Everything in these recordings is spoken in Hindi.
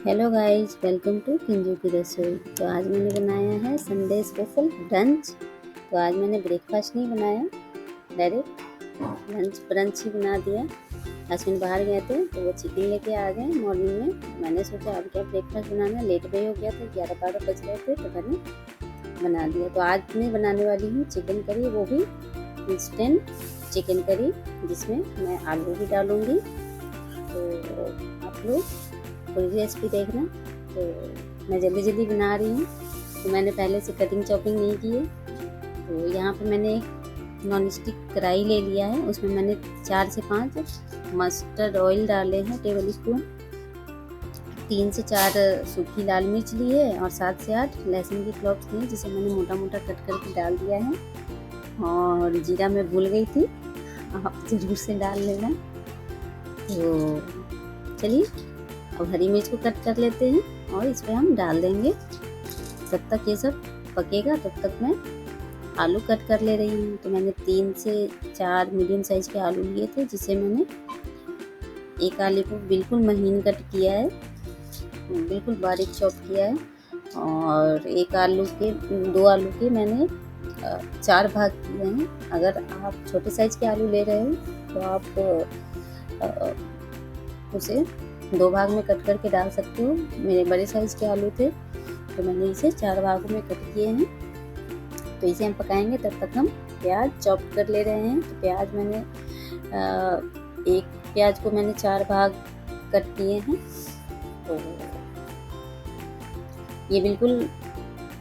हेलो गाइस, वेलकम टू किंजू की रसोई। तो आज मैंने बनाया है संडे स्पेशल ब्रंच। तो आज मैंने ब्रेकफास्ट नहीं बनाया, डायरेक्ट लंच ब्रंच ही बना दिया। हस्बैंड बाहर गए थे तो वो चिकन लेके आ गए मॉर्निंग में। मैंने सोचा अब क्या ब्रेकफास्ट बनाना, लेट भी हो गया था, 11-12 बज रहे थे, तो मैंने बना दिया। तो आज मैं बनाने वाली हूँ चिकन करी, वो भी इंस्टेंट चिकन करी, जिसमें मैं आलू भी डालूँगी। तो आप लोग पूरी रेसिपी देखना। तो मैं जल्दी जल्दी बना रही हूँ, तो मैंने पहले से कटिंग चॉपिंग नहीं की है। तो यहाँ पे मैंने एक नॉन स्टिक कढ़ाई ले लिया है, उसमें मैंने 4 से 5 मस्टर्ड ऑयल डाले हैं टेबल स्पून, 3 से 4 सूखी लाल मिर्च ली है और 7 से 8 लहसुन की क्लॉव्स ली, जिसे मैंने मोटा मोटा कट करके डाल दिया है। और जीरा मैं भूल गई थी, आप ज़रूर से डाल लेना। तो चलिए अब हरी मिर्च को कट कर लेते हैं और इस पर हम डाल देंगे। जब तक ये सब पकेगा तब तक मैं आलू कट कर ले रही हूँ। तो मैंने 3 से 4 मीडियम साइज के आलू लिए थे, जिसे मैंने एक आलू को बिल्कुल महीन कट किया है, बिल्कुल बारीक चॉप किया है। और 2 आलू के मैंने 4 भाग किए हैं। अगर आप छोटे साइज के आलू ले रहे हो तो आप उसे 2 भाग में कट करके डाल सकते हो। मेरे बड़े साइज़ के आलू थे तो मैंने इसे 4 भागों में कट किए हैं। तो इसे हम पकाएंगे, तब तक हम प्याज चॉप कर ले रहे हैं। तो प्याज मैंने एक प्याज को मैंने 4 भाग कट किए हैं। तो ये बिल्कुल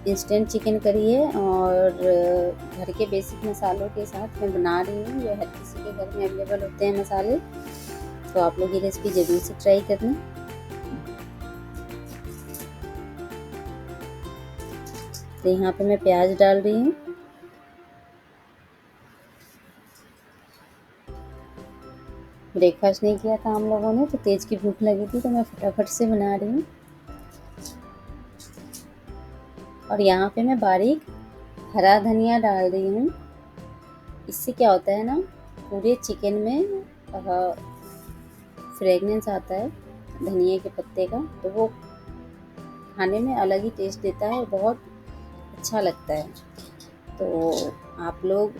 इंस्टेंट चिकन करी है और घर के बेसिक मसालों के साथ मैं बना रही हूँ। ये हर किसी के घर में अवेलेबल होते हैं मसाले, तो आप लोग ये रेसिपी ज़रूर से ट्राई करना। तो यहाँ पे मैं प्याज डाल रही हूँ। ब्रेकफास्ट नहीं किया था हम लोगों ने, तो तेज की भूख लगी थी, तो मैं फटाफट से बना रही हूँ। और यहाँ पे मैं बारीक हरा धनिया डाल रही हूँ। इससे क्या होता है ना, पूरे चिकन में फ्रेगनेंस आता है धनिया के पत्ते का, तो वो खाने में अलग ही टेस्ट देता है, बहुत अच्छा लगता है। तो आप लोग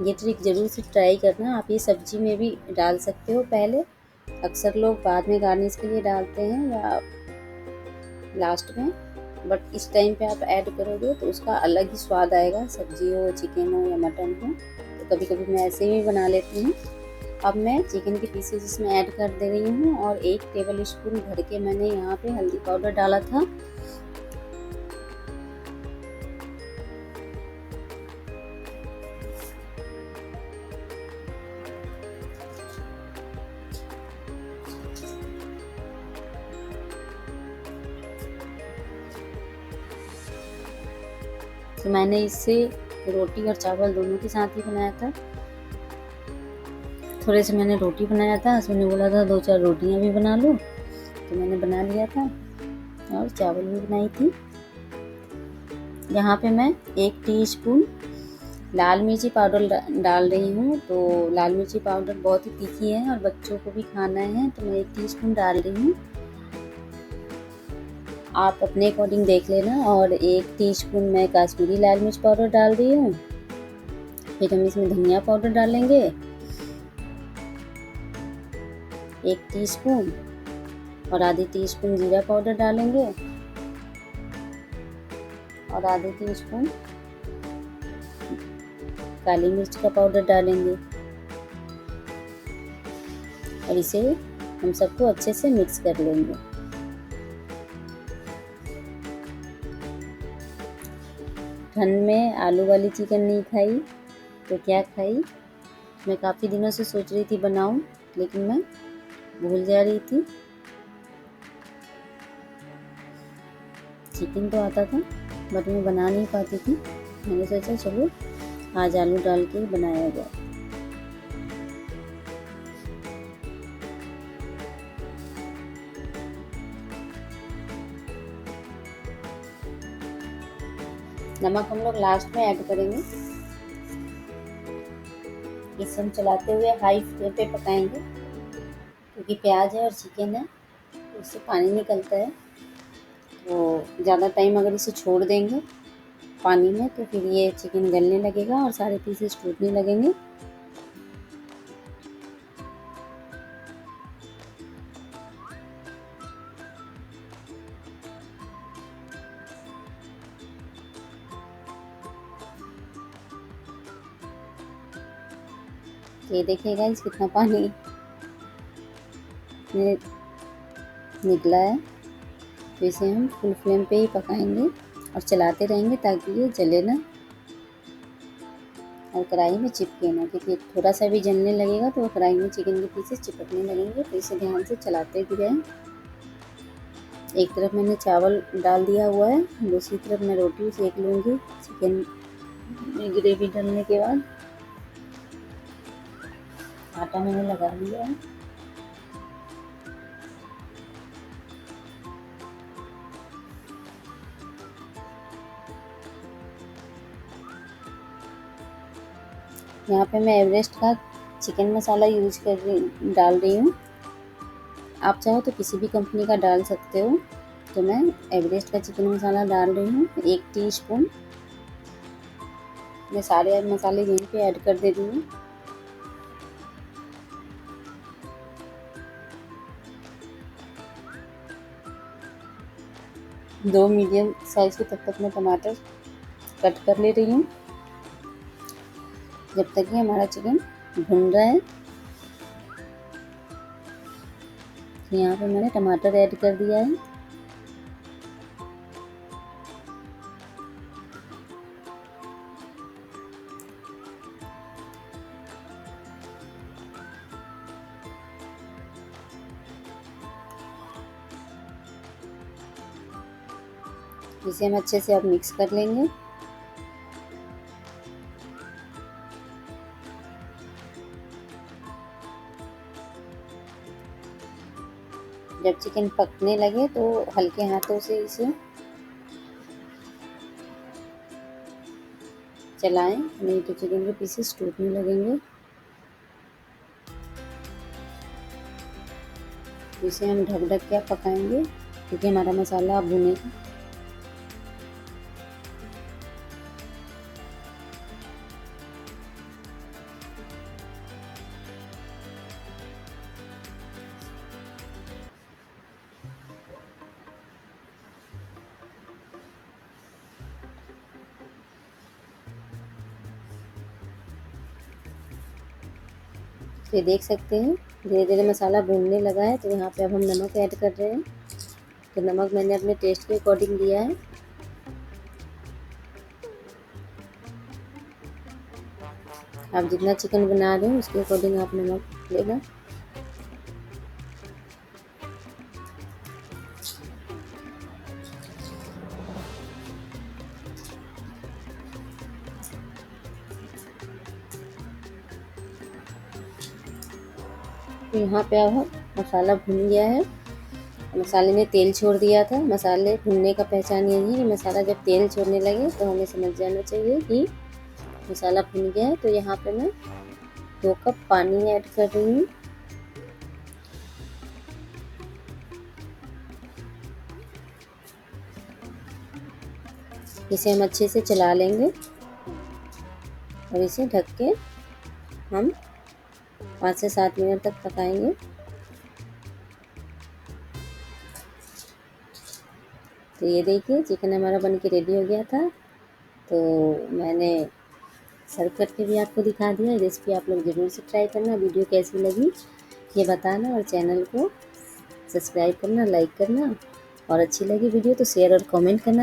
ये ट्रिक ज़रूर से ट्राई करना। आप ये सब्जी में भी डाल सकते हो पहले, अक्सर लोग बाद में गार्निश के लिए डालते हैं या लास्ट में, बट इस टाइम पे आप ऐड करोगे तो उसका अलग ही स्वाद आएगा, सब्जी हो, चिकन हो या मटन हो। तो कभी कभी मैं ऐसे ही बना लेती हूँ। अब मैं चिकन के पीसेस इसमें ऐड कर दे रही हूँ और 1 टेबल स्पून भर के मैंने यहाँ पे हल्दी पाउडर डाला था। तो मैंने इसे रोटी और चावल दोनों के साथ ही बनाया था। थोड़े से मैंने रोटी बनाया था, हस्बैंड ने बोला था 2-4 रोटियां भी बना लो, तो मैंने बना लिया था और चावल भी बनाई थी। यहाँ पे मैं 1 टीस्पून लाल मिर्ची पाउडर डाल रही हूँ। तो लाल मिर्ची पाउडर बहुत ही तीखी है और बच्चों को भी खाना है, तो मैं 1 टीस्पून डाल रही हूँ। आप अपने अकॉर्डिंग देख लेना। और 1 टीस्पून मैं काश्मीरी लाल मिर्च पाउडर डाल रही हूँ। फिर हम इसमें धनिया पाउडर डालेंगे 1 टीस्पून, और आधी टीस्पून जीरा पाउडर डालेंगे और आधी टीस्पून काली मिर्च का पाउडर डालेंगे। और इसे हम सबको अच्छे से मिक्स कर लेंगे। ठंड में आलू वाली चिकन नहीं खाई तो क्या खाई। मैं काफ़ी दिनों से सोच रही थी बनाऊं, लेकिन मैं भूल जा रही थी। चिकन तो आता था बट मैं बना नहीं पाती थी। मैंने सोचा चलो आज आलू डाल के बनाया जाए। नमक हम लोग लास्ट में ऐड करेंगे। इसे हम चलाते हुए हाई फ्लेम पे पकाएंगे, क्योंकि प्याज है और चिकन है, इससे पानी निकलता है। तो ज़्यादा टाइम अगर इसे छोड़ देंगे पानी में तो फिर ये चिकन गलने लगेगा और सारे पीसेस टूटने लगेंगे। ये देखिए गाइस कितना पानी निकला है। तो इसे हम फुल फ्लेम पे ही पकाएंगे और चलाते रहेंगे ताकि ये जले ना और कढ़ाई में चिपके ना, क्योंकि थोड़ा सा भी जलने लगेगा तो कढ़ाई में चिकन के पीसेस चिपकने लगेंगे। तो इसे ध्यान से चलाते भी रहें। एक तरफ मैंने चावल डाल दिया हुआ है, दूसरी तरफ मैं रोटी सेक लूँगी चिकन में ग्रेवी डालने के बाद। आटा मैंने लगा लिया है। यहाँ पे मैं एवरेस्ट का चिकन मसाला डाल रही हूँ। आप चाहो तो किसी भी कंपनी का डाल सकते हो। तो मैं एवरेस्ट का चिकन मसाला डाल रही हूँ 1 टीस्पून। मैं सारे मसाले यहीं पे ऐड कर दे रही हूँ। दो मीडियम साइज के तब तक मैं टमाटर कट कर ले रही हूँ जब तक कि हमारा चिकन भुन रहा है। यहाँ पे मैंने टमाटर ऐड कर दिया है। इसे हम अच्छे से अब मिक्स कर लेंगे। जब चिकन पकने लगे तो हल्के हाथों से इसे चलाएं, नहीं तो चिकन के पीसेस टूटने लगेंगे। इसे हम ढक ढक के पकाएंगे क्योंकि हमारा मसाला अब भुनेगा। तो ये देख सकते हैं धीरे धीरे मसाला भूनने लगा है। तो यहाँ पे अब हम नमक ऐड कर रहे हैं। तो नमक मैंने अपने टेस्ट के अकॉर्डिंग दिया है। आप जितना चिकन बना रहे हो उसके अकॉर्डिंग आप नमक लेना। तो यहाँ पे अब मसाला भुन गया है। मसाले ने तेल छोड़ दिया था। मसाले भुनने का पहचान यही है कि मसाला जब तेल छोड़ने लगे तो हमें समझ जाना चाहिए कि मसाला भुन गया है। तो यहाँ पे मैं 2 कप पानी ऐड कर रही हूँ। इसे हम अच्छे से चला लेंगे और इसे ढक के हम 5 से 7 मिनट तक पकाएंगे। तो ये देखिए चिकन हमारा बन के रेडी हो गया था। तो मैंने सर्व करके भी आपको दिखा दिया। रेसिपी आप लोग ज़रूर से ट्राई करना। वीडियो कैसी लगी ये बताना और चैनल को सब्सक्राइब करना, लाइक करना और अच्छी लगी वीडियो तो शेयर और कमेंट करना।